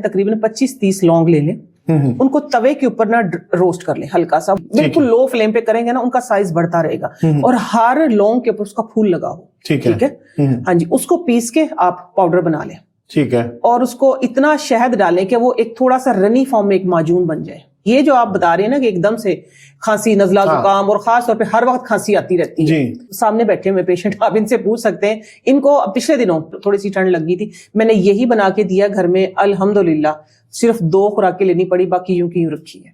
तकरीबन 25-30 लौंग ले लें, उनको तवे के ऊपर ना रोस्ट कर लें हल्का सा, बिल्कुल लो फ्लेम पे करेंगे ना उनका साइज बढ़ता रहेगा और हर लौंग के ऊपर उसका फूल लगा हो। ठीक है। हाँ जी, उसको पीस के आप पाउडर बना लें। ठीक है। और उसको इतना शहद डालें कि वो एक थोड़ा सा रनी फॉर्म में एक माजून बन जाए। ये जो आप बता रहे हैं ना कि एकदम से खांसी, नजला, जुकाम और खास तौर पे हर वक्त खांसी आती रहती है। सामने बैठे हुए पेशेंट, आप इनसे पूछ सकते हैं। इनको पिछले दिनों थोड़ी सी ठंड लगी थी, मैंने यही बना के दिया घर में, अल्हम्दुलिल्लाह सिर्फ 2 खुराकें लेनी पड़ी, बाकी यूं की यूं रखी है।